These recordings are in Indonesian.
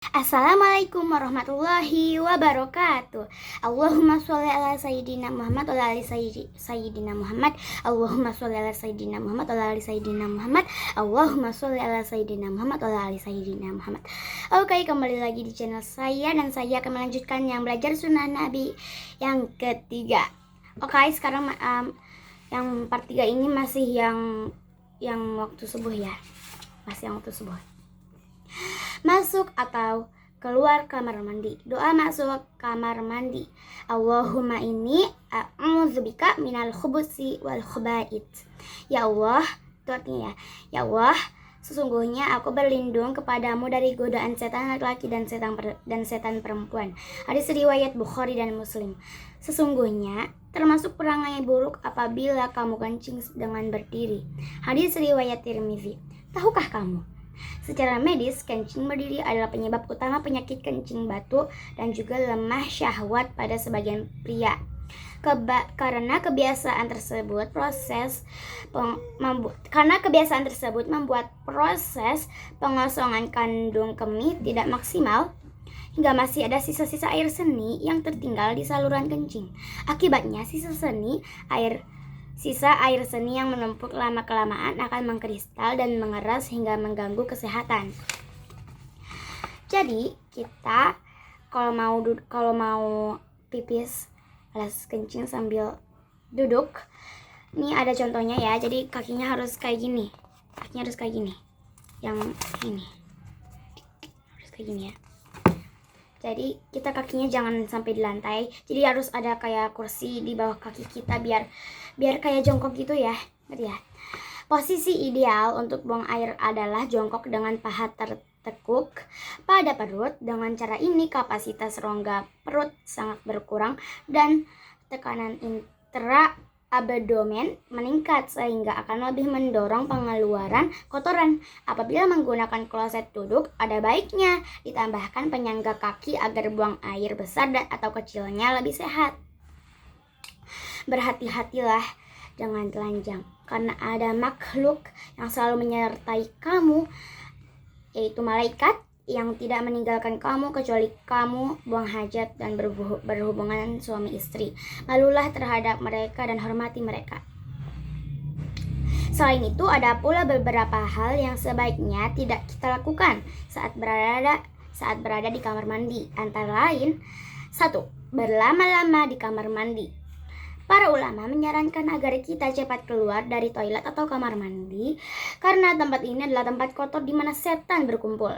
Assalamualaikum warahmatullahi wabarakatuh. Allahumma sholli ala sayyidina Muhammad wa ala ali sayyidina Muhammad. Allahumma sholli ala sayyidina Muhammad wa ala ali sayyidina Muhammad. Allahumma sholli ala sayyidina Muhammad wa ala ali sayyidina Muhammad. Oke, kembali lagi di channel saya dan saya akan melanjutkan yang belajar sunnah Nabi yang ketiga. Oke, sekarang yang part 3 ini masih yang waktu subuh ya. Masih yang waktu subuh. Masuk atau keluar kamar mandi. Doa masuk kamar mandi. Allahumma inni a'udzubika minal khubusi wal khaba'ith. Ya Allah, itu artinya ya. Ya Allah, sesungguhnya aku berlindung kepadamu dari godaan setan laki-laki dan setan perempuan. Hadis riwayat Bukhari dan Muslim. Sesungguhnya termasuk perangai buruk apabila kamu kencing dengan berdiri. Hadis riwayat Tirmizi. Tahukah kamu? Secara medis, kencing berdiri adalah penyebab utama penyakit kencing batu dan juga lemah syahwat pada sebagian pria. Karena kebiasaan tersebut membuat proses pengosongan kandung kemih tidak maksimal, hingga masih ada sisa-sisa air seni yang tertinggal di saluran kencing. Akibatnya sisa air seni yang menumpuk lama-kelamaan akan mengkristal dan mengeras hingga mengganggu kesehatan. Jadi kita kalau mau pipis alias kencing sambil duduk, ini ada contohnya ya. Jadi kakinya harus kayak gini. Yang ini harus kayak gini ya. Jadi kita kakinya jangan sampai di lantai. Jadi harus ada kayak kursi di bawah kaki kita biar kayak jongkok gitu ya. Ngerti ya? Posisi ideal untuk buang air adalah jongkok dengan paha tertekuk pada perut. Dengan cara ini kapasitas rongga perut sangat berkurang dan tekanan intra-abdomen meningkat sehingga akan lebih mendorong pengeluaran kotoran. Apabila menggunakan kloset duduk, ada baiknya ditambahkan penyangga kaki agar buang air besar dan atau kecilnya lebih sehat. Berhati-hatilah dengan telanjang, karena ada makhluk yang selalu menyertai kamu, yaitu malaikat yang tidak meninggalkan kamu kecuali kamu buang hajat dan berhubungan suami istri. Malulah terhadap mereka dan hormati mereka. Selain itu, ada pula beberapa hal yang sebaiknya tidak kita lakukan saat berada di kamar mandi. Antara lain, 1. Berlama-lama di kamar mandi. Para ulama menyarankan agar kita cepat keluar dari toilet atau kamar mandi karena tempat ini adalah tempat kotor di mana setan berkumpul.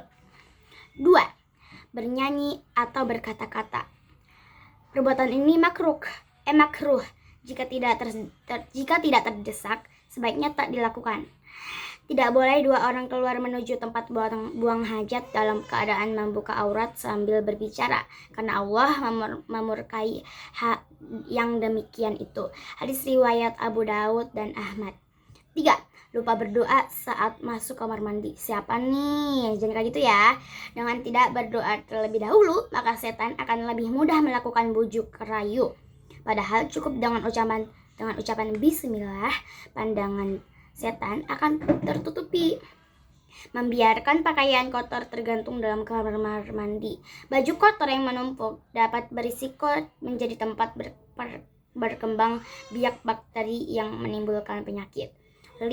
2. Bernyanyi atau berkata-kata. Perbuatan ini makruh jika tidak terdesak, sebaiknya tak dilakukan. Tidak boleh dua orang keluar menuju tempat buang hajat dalam keadaan membuka aurat sambil berbicara, karena Allah memurkai yang demikian itu. Hadis riwayat Abu Daud dan Ahmad. 3. Lupa berdoa saat masuk kamar mandi. Siapa nih? Jangan kayak gitu ya. Dengan tidak berdoa terlebih dahulu, maka setan akan lebih mudah melakukan bujuk rayu. Padahal cukup dengan ucapan bismillah, pandangan setan akan tertutupi. Membiarkan pakaian kotor tergantung dalam kamar mandi. Baju kotor yang menumpuk dapat berisiko menjadi tempat berkembang biak bakteri yang menimbulkan penyakit. 5.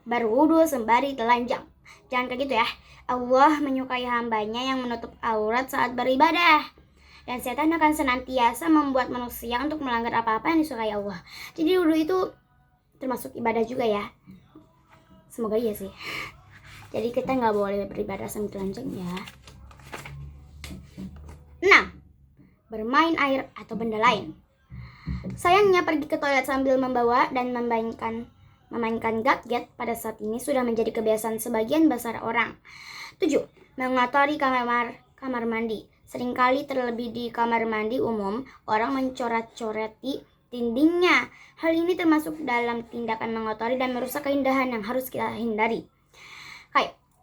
Berwudu sembari telanjang. Jangan kayak gitu ya. Allah menyukai hambanya yang menutup aurat saat beribadah. Dan setan akan senantiasa membuat manusia untuk melanggar apa-apa yang disukai Allah. Jadi wudu itu termasuk ibadah juga ya. Semoga iya sih. Jadi kita nggak boleh beribadah sambil telanjang ya. 6. Bermain air atau benda lain. Sayangnya pergi ke toilet sambil membawa dan memainkan gadget pada saat ini sudah menjadi kebiasaan sebagian besar orang. 7. Mengotori kamar mandi. Seringkali terlebih di kamar mandi umum, orang mencoret-coreti dindingnya. Hal ini termasuk dalam tindakan mengotori dan merusak keindahan yang harus kita hindari.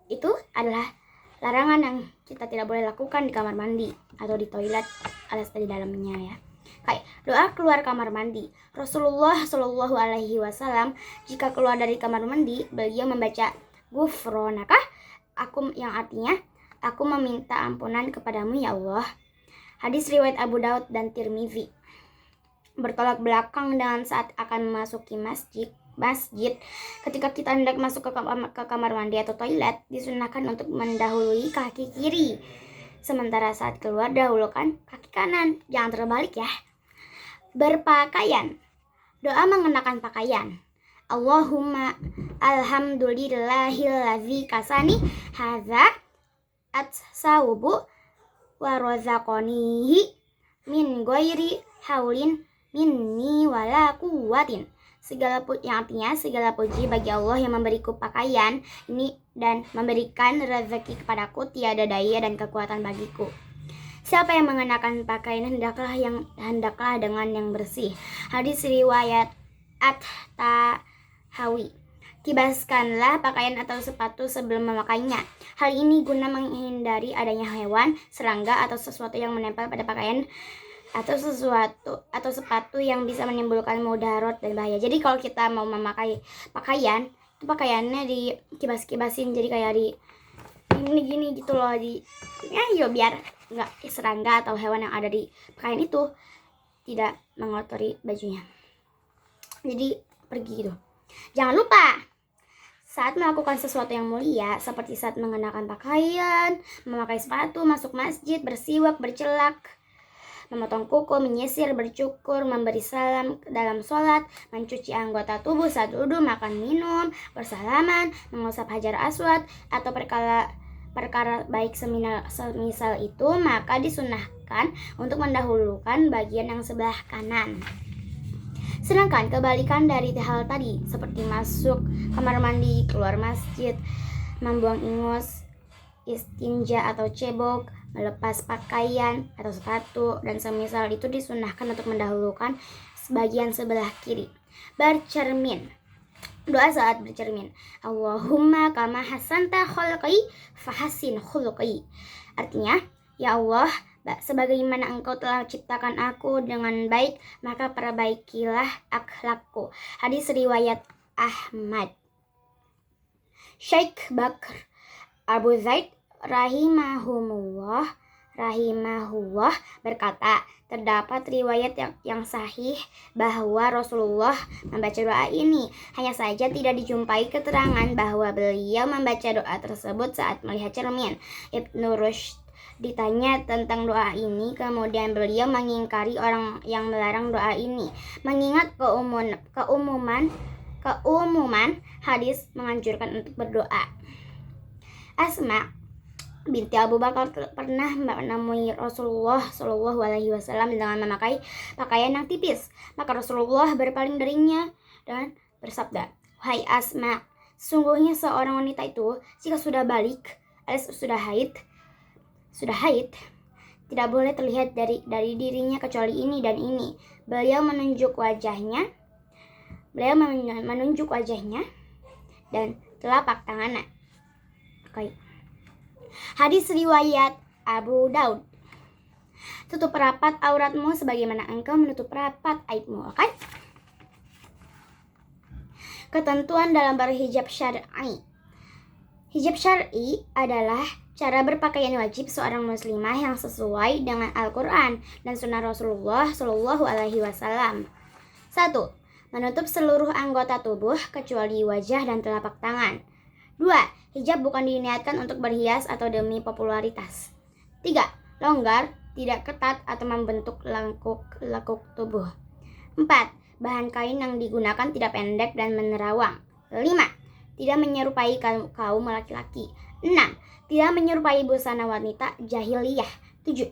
Itu adalah larangan yang kita tidak boleh lakukan di kamar mandi atau di toilet alias di dalamnya ya. Doa keluar kamar mandi. Rasulullah Shallallahu Alaihi Wasallam jika keluar dari kamar mandi, beliau membaca Ghufronaka, yang artinya Aku meminta ampunan kepadamu ya Allah. Hadis riwayat Abu Daud dan Tirmizi. Bertolak belakang dengan saat akan memasuki masjid. Ketika kita hendak masuk ke kamar mandi atau toilet, disunahkan untuk mendahului kaki kiri. Sementara saat keluar, dahulukan kaki kanan. Jangan terbalik ya. Berpakaian. Doa mengenakan pakaian. Allahumma alhamdulillahillazi kasani hadza atsawubu wa razaqanihi min ghairi haulin minni wala quwwatin. Yang artinya segala puji bagi Allah yang memberiku pakaian ini dan memberikan rezeki kepadaku, tiada daya dan kekuatan bagiku. Siapa yang mengenakan pakaian hendaklah dengan yang bersih. Hadis riwayat At-Tahawi. Kibaskanlah pakaian atau sepatu sebelum memakainya. Hal ini guna menghindari adanya hewan, serangga atau sesuatu yang menempel pada pakaian atau sepatu yang bisa menimbulkan mudarat dan bahaya. Jadi kalau kita mau memakai pakaian, itu pakaiannya dikibas-kibasin, jadi kayak di gini gitu loh, biar nggak serangga atau hewan yang ada di pakaian itu tidak mengotori bajunya. Jadi pergi gitu. Jangan lupa saat melakukan sesuatu yang mulia, seperti saat mengenakan pakaian, memakai sepatu, masuk masjid, bersiwak, bercelak, memotong kuku, menyisir, bercukur, memberi salam dalam sholat, mencuci anggota tubuh saat wudhu, makan minum, bersalaman, mengusap hajar aswad, atau perkara baik semisal itu, maka disunahkan untuk mendahulukan bagian yang sebelah kanan. Sedangkan kebalikan dari hal tadi, seperti masuk kamar mandi, keluar masjid, membuang ingus, istinja atau cebok, melepas pakaian atau sepatu, dan semisal itu disunahkan untuk mendahulukan bagian sebelah kiri. Bercermin. Doa saat bercermin. Allahumma kama hasanta khulqi fahasin khulqi. Artinya, ya Allah, sebagaimana engkau telah ciptakan aku dengan baik, maka perbaikilah akhlakku. Hadis riwayat Ahmad. Syekh Bakr Abu Zaid rahimahullah berkata, terdapat riwayat yang sahih bahwa Rasulullah membaca doa ini. Hanya saja tidak dijumpai keterangan bahwa beliau membaca doa tersebut saat melihat cermin. Ibnu Rushd ditanya tentang doa ini, kemudian beliau mengingkari orang yang melarang doa ini, mengingat keumuman hadis menganjurkan untuk berdoa. Asma binti Abu Bakar pernah menemui Rasulullah Shallallahu Alaihi Wasallam dengan memakai pakaian yang tipis. Maka Rasulullah berpaling darinya dan bersabda, "Wahai Asma, sungguhnya seorang wanita itu jika sudah balik alias sudah haid, tidak boleh terlihat dari dirinya kecuali ini dan ini." Beliau menunjuk wajahnya dan telapak tangannya. Hadis riwayat Abu Daud. Tutup rapat auratmu sebagaimana engkau menutup rapat aibmu. Okay? Ketentuan dalam berhijab syar'i. Hijab syar'i adalah cara berpakaian wajib seorang muslimah yang sesuai dengan Al-Quran dan sunnah Rasulullah Shallallahu Alaihi Wasallam. 1. Menutup seluruh anggota tubuh kecuali wajah dan telapak tangan. 2. Hijab bukan diniatkan untuk berhias atau demi popularitas. 3. Longgar, tidak ketat atau membentuk lekuk tubuh. 4. Bahan kain yang digunakan tidak pendek dan menerawang. 5. Tidak menyerupai kaum laki-laki. 6. Tidak menyerupai busana wanita jahiliyah. 7.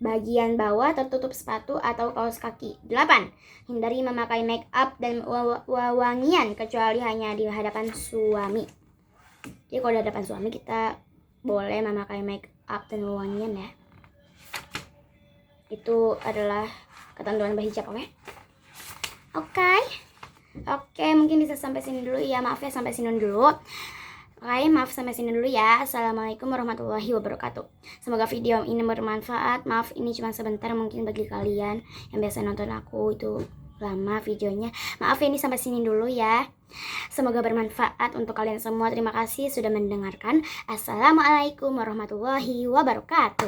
Bagian bawah tertutup sepatu atau kaos kaki. 8. Hindari memakai make up dan wewangian kecuali hanya di hadapan suami. Jadi kalau di hadapan suami kita boleh memakai make up dan wewangian ya. Itu adalah ketentuan berhijab, oke? Oke, mungkin bisa sampai sini dulu ya. Maaf ya sampai sini dulu. Maaf sampai sini dulu ya. Assalamualaikum warahmatullahi wabarakatuh. Semoga video ini bermanfaat. Maaf ini cuma sebentar mungkin bagi kalian yang biasa nonton aku itu lama videonya. Maaf ini sampai sini dulu ya. Semoga bermanfaat untuk kalian semua. Terima kasih sudah mendengarkan. Assalamualaikum warahmatullahi wabarakatuh.